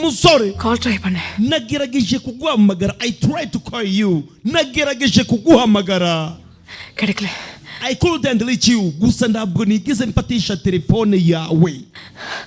musore call try panne nagerageje kuguhamagara. I tried to call you. Nagerageje kuguhamagara kedikle. I couldn't reach you. Gusa ntabwo nigeze mfatisha telefone yawe.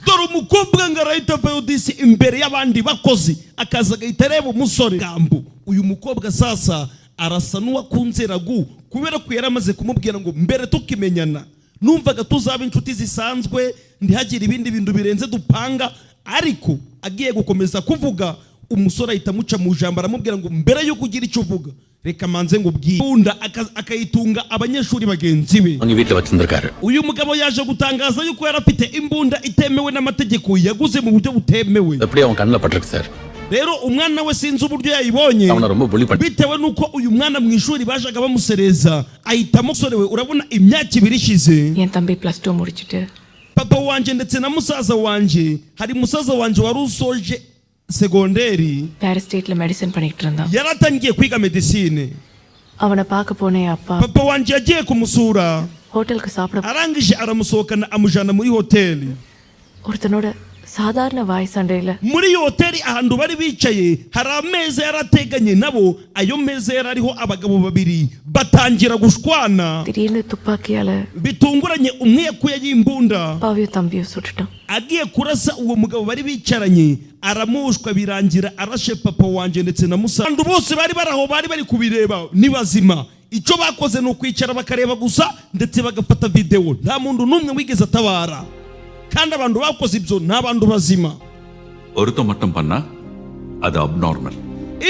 Dore umukobwa ngarahita Feodisi imbere y'abandi bakozi akaza agahita reba umusore gambo. Uyu mukobwa sasa arasa n'uwakunze Ragu kubera ko yaramaze kumubwira ngo mbere tukimenyana numvaga tuzaba inshuti zisanzwe ntihagire ibindi bintu birenze dupanga, ariko agiye gukomeza kuvuga umusore ahita muca mu jambo aramubwira ngo mbere yo kugira icyo uvuga reka manze ngo bwira akayitunga abanyeshuri bagenzi be. Uyu mugabo yaje gutangaza yuko yarafite imbunda itemewe n'amategeko yaguze mu buryo butemewe. Rero umwana we sinzi uburyo yayibonye bitewe nuko uyu mwana mu ishuri bajaga bamusereza ahita musore we urabona imyaka ibiri ishize. Yentambi +2 murichite. Papa wanje ndetse na musaza wanje, hari musaza wanje wari usoje segonderi Paris State la medicine பண்ணிட்டு இருந்தான். yaratangiye kwiga medicine. அவனை பார்க்க போனே அப்பா. Papa wanje yagiye kumusura. ஹோட்டலுக்கு சாப்பிட arangije aramusohokana amujana muri hoteli. ஒருத்தனோட சாதாரண வாய் சண்டையில muri hoteli ahantu bari bicaye hari ameza yarateganye nabo, ayo meza yarariho abagabo babiri batangira gushwana. திடீர்னு துப்பாக்கியால bitunguranye umwe yakuye yimbunda பாவியோ தம்பியோ சுட்டுட்டான். agiye kurasa uwo mugabo bari bicaranye aramushwa birangira arashe papa wanje ndetse na musa. Abantu bose bari baraho bari kubireba ni bazima. Icyo bakoze no kwicara bakareba gusa ndetse bagafata video. Nta muntu numwe wigeze atabara. kandi abantu bakoze ibyo n'abantu bazima. ஒருத்த மட்டும் பண்ணா அது abnormal.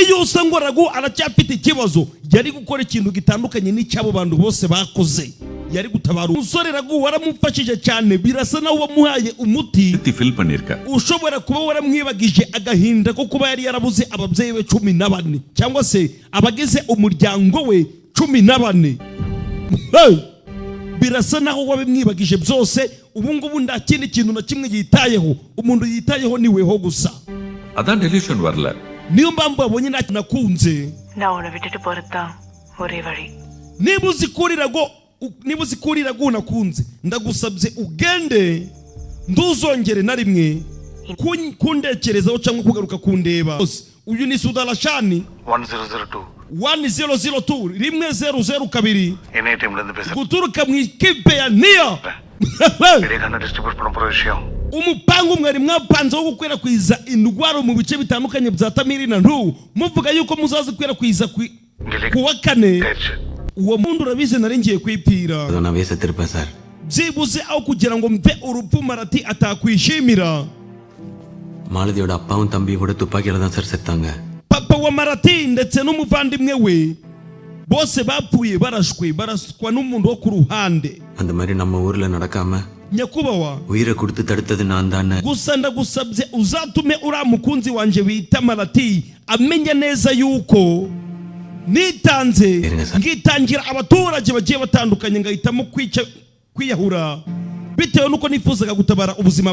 iyo usanga Ragu aracyafite ikibazo yari gukora ikintu gitandukanye n'icyabo bantu bose bakoze, yari gutabara umusore. Ragu waramufashije cyane, birasa naho wamuhaye umuti fill பண்ணிருக்க. ushobora kuba waramwibagije agahinda ko kuba yari yarabuze ababyeyi be 14 cyangwa se abagize umuryango we 14. birasa naho wabimwibagije byose. ubu ngubu nta kindi kintu na kimwe yitayeho. umuntu yitayeho ni weho gusa. adan delusion வரல. niyo mpamvu abonye nta nakunze. நான் உன்னை விட்டுட்டு போறதுதான் ஒரே வழி. niba uzikurira Ragu nakunze ndagusabye ugende nduzongere na rimwe kundekerezaho cyangwa kugaruka kundeba. uyu ni Sudarashani 1002 rimwe 002 என்ன டைம்ல இருந்து பேசுற guturuka mu ikipe ya Nia. பெரியகான டிஸ்ட்ரிபியூட் பண்ண போற விஷயம் umupango mwari mwapanze wo gukwirakwiza indwara mu bice bitandukanye bya Tamiri na Ndu muvuga yuko muzazi kwikwirakwiza kuwa kane. uwo muntu urabize nari ngiye kwipira byibuze aho kugira ngo mve urupfu Marati atakwishimira. மாலதியோட அப்பாவும் தம்பியும் கூட துப்பாக்கியால தான் சார் செத்தாங்க. papa wa Marati ndetse n'umuvandimwe we bose bapfuye baraswa n'umuntu wo ku ruhande. அந்த மாதிரி நம்ம ஊர்ல நடக்காம nyakubawa உயிரை கொடுத்து தடுத்தது நான் தானே. gusa ndagusabye uzatume uriya mukunzi wanje bita Marati amenya neza yuko nitanze ngitangira abaturage bagiye batandukanye ngahitamo kwiyahura bitewe nuko nifuzaga gutabara ubuzima